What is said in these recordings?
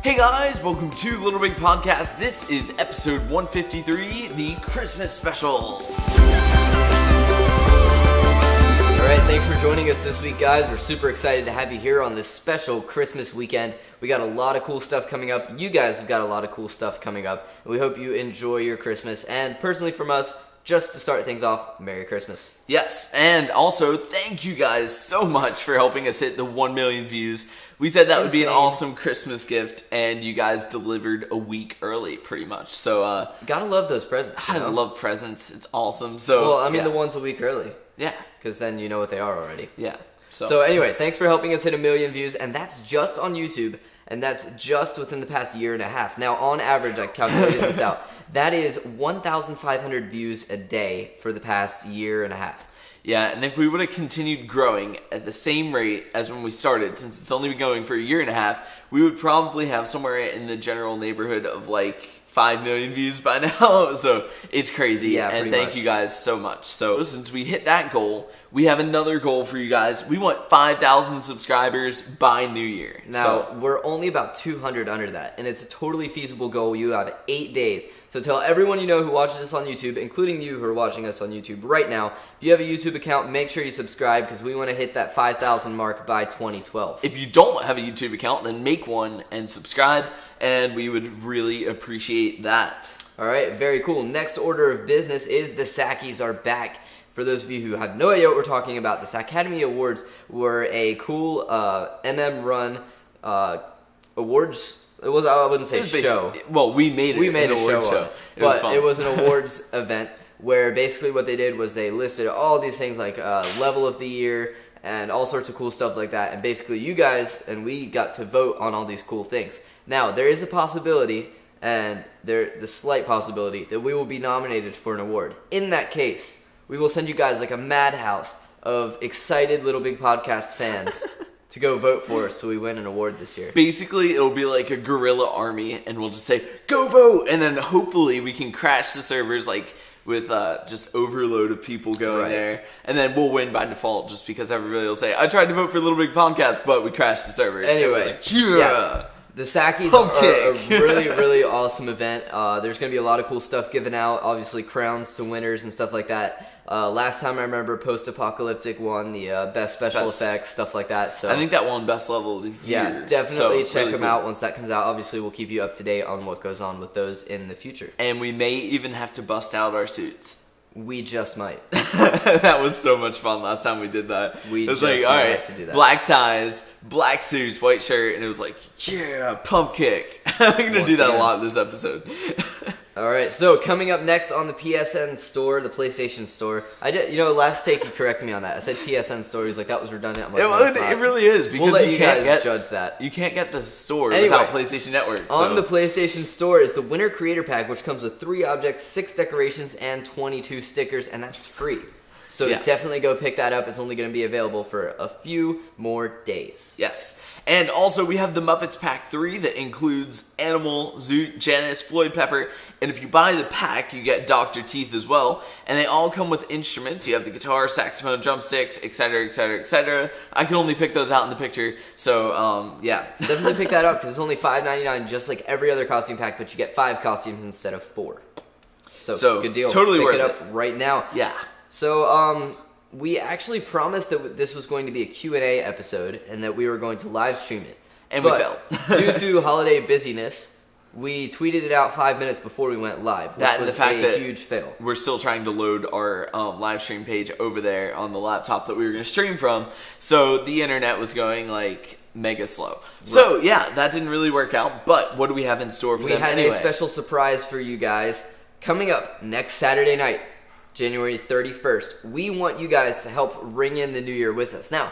Hey guys, welcome to Little Big Podcast. This is episode 153, the Christmas special. Alright, thanks for joining us this week, guys. We're super excited to have you here on this special Christmas weekend. We got a lot of cool stuff coming up. You guys have got a lot of cool stuff coming up. And we hope you enjoy your Christmas. And personally from us, just to start things off, Merry Christmas. Yes, and also thank you guys so much for helping us hit the 1 million views. We said that would be an awesome Christmas gift, and you guys delivered a week early, pretty much. So, gotta love those presents. I love presents. It's awesome. So, the ones a week early. Yeah. Because then you know what they are already. Yeah. So anyway, thanks for helping us hit 1 million views, and that's just on YouTube, and that's just within the past year and a half. Now, on average, I calculated this out. That is 1,500 views a day for the past year and a half. Yeah, and if we would have continued growing at the same rate as when we started, since it's only been going for a year and a half, we would probably have somewhere in the general neighborhood of like 5 million views by now. So it's crazy. Yeah, and thank you guys so much. So since we hit that goal, we have another goal for you guys. We want 5,000 subscribers by New Year. Now, we're only about 200 under that, and it's a totally feasible goal. You have 8 days. So tell everyone you know who watches us on YouTube, including you who are watching us on YouTube right now, if you have a YouTube account, make sure you subscribe because we want to hit that 5,000 mark by 2012. If you don't have a YouTube account, then make one and subscribe, and we would really appreciate that. All right, very cool. Next order of business is the Sackies are back. For those of you who have no idea what we're talking about, the Sackademy Awards were a cool MM-run awards. I wouldn't say show. Well, we made an award show. It was an awards event where basically what they did was they listed all these things like level of the year and all sorts of cool stuff like that. And basically you guys and we got to vote on all these cool things. Now, there is a possibility, and the slight possibility, that we will be nominated for an award. In that case, we will send you guys like a madhouse of excited Little Big Podcast fans to go vote for us so we win an award this year. Basically, it'll be like a guerrilla army, and we'll just say, go vote! And then hopefully we can crash the servers like with just overload of people going there. And then we'll win by default just because everybody will say, I tried to vote for Little Big Podcast, but we crashed the servers. Anyway, like, yeah. The Sackies are a really, really awesome event. There's going to be a lot of cool stuff given out, obviously crowns to winners and stuff like that. Last time I remember Post-Apocalyptic won the best special effects, stuff like that. So I think that won best level of the year. Yeah, definitely check them out once that comes out. Obviously, we'll keep you up to date on what goes on with those in the future. And we may even have to bust out our suits. We just might. That was so much fun last time we did that. It was like, all right, to do that. Black ties, black suits, white shirt, and it was like, yeah, pump kick. I'm going to do that a lot in this episode. All right, so coming up next on the PSN store, the PlayStation store. Last take you corrected me on that. I said PSN store. He's like, that was redundant. I'm like, no, it's not. It really is because we'll let you guys judge that. You can't get the store without PlayStation Network. On the PlayStation store is the Winter Creator Pack, which comes with 3 objects, 6 decorations, and 22 stickers, and that's free. So definitely go pick that up. It's only going to be available for a few more days. Yes. And also we have the Muppets Pack 3 that includes Animal, Zoot, Janice, Floyd Pepper. And if you buy the pack, you get Dr. Teeth as well. And they all come with instruments. You have the guitar, saxophone, drumsticks, etc., etc., etc. I can only pick those out in the picture. So, yeah. Definitely pick that up because it's only $5.99 just like every other costume pack, but you get 5 costumes instead of 4. So good deal. Totally pick worth it up right now. Yeah. So, we actually promised that this was going to be a Q&A episode and that we were going to live stream it. And we failed. Due to holiday busyness, we tweeted it out 5 minutes before we went live, which was a huge fail. We're still trying to load our live stream page over there on the laptop that we were going to stream from, so the internet was going like mega slow. Right. So yeah, that didn't really work out, but what do we have in store for them anyway? We had a special surprise for you guys coming up next Saturday night. January 31st. We want you guys to help ring in the new year with us. Now,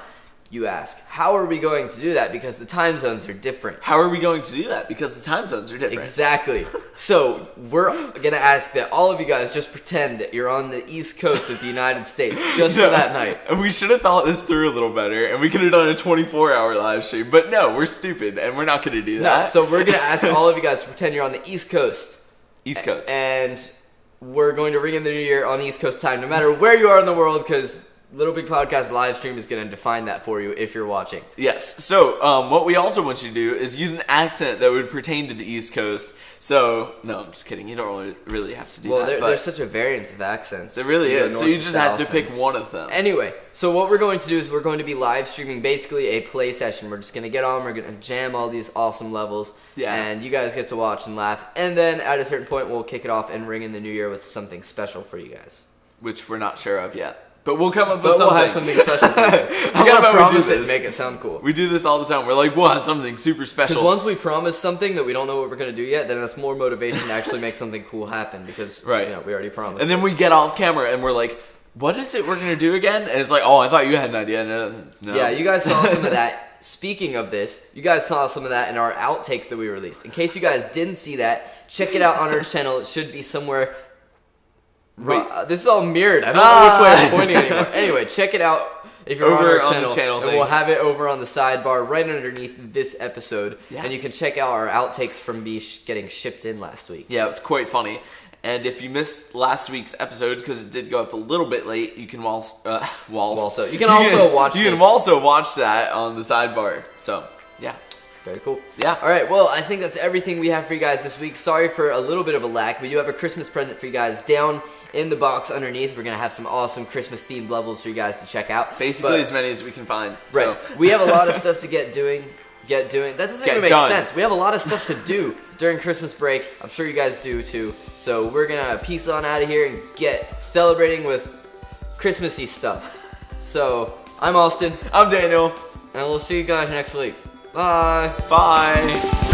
you ask, how are we going to do that? Because the time zones are different. How are we going to do that? Because the time zones are different. Exactly. So, we're going to ask that all of you guys just pretend that you're on the East Coast of the United States just for that night. And we should have thought this through a little better, and we could have done a 24-hour live stream. But no, we're stupid, and we're not going to do that. So, we're going to ask all of you guys to pretend you're on the East Coast. East Coast. And we're going to ring in the new year on East Coast time, no matter where you are in the world, because Little Big Podcast live stream is going to define that for you if you're watching. Yes. So, what we also want you to do is use an accent that would pertain to the East Coast. So, no, I'm just kidding. You don't really have to do that. Well, there's such a variance of accents. There really is. So you just have to pick one of them. Anyway, so what we're going to do is we're going to be live streaming basically a play session. We're just going to get on, we're going to jam all these awesome levels, and you guys get to watch and laugh. And then at a certain point, we'll kick it off and ring in the new year with something special for you guys. Which we're not sure of yet. But we'll come up with something. We'll have something special for you guys. We gotta promise it and make it sound cool. We do this all the time. We're like, we'll have something super special. Because once we promise something that we don't know what we're going to do yet, then that's more motivation to actually make something cool happen because we already promised. And then we get off camera and we're like, what is it we're going to do again? And it's like, oh, I thought you had an idea. No. Yeah, you guys saw some of that. Speaking of this, you guys saw some of that in our outtakes that we released. In case you guys didn't see that, check it out on our channel. It should be somewhere. This is all mirrored. I don't know which way I'm pointing anymore. Anyway, check it out if you're over on our the channel and thing. we'll have it over on the sidebar right underneath this episode. Yeah. And you can check out our outtakes from me getting shipped in last week. Yeah, it was quite funny. And if you missed last week's episode because it did go up a little bit late, you can also watch that on the sidebar. So yeah. Very cool. Yeah. All right. Well, I think that's everything we have for you guys this week. Sorry for a little bit of a lack. We do have a Christmas present for you guys down in the box underneath. We're going to have some awesome Christmas themed levels for you guys to check out. Basically as many as we can find. Right. So. We have a lot of stuff to get doing. That doesn't even make sense. We have a lot of stuff to do during Christmas break. I'm sure you guys do too. So we're going to peace on out of here and get celebrating with Christmassy stuff. So I'm Austin. I'm Daniel. And we'll see you guys next week. Bye. Bye.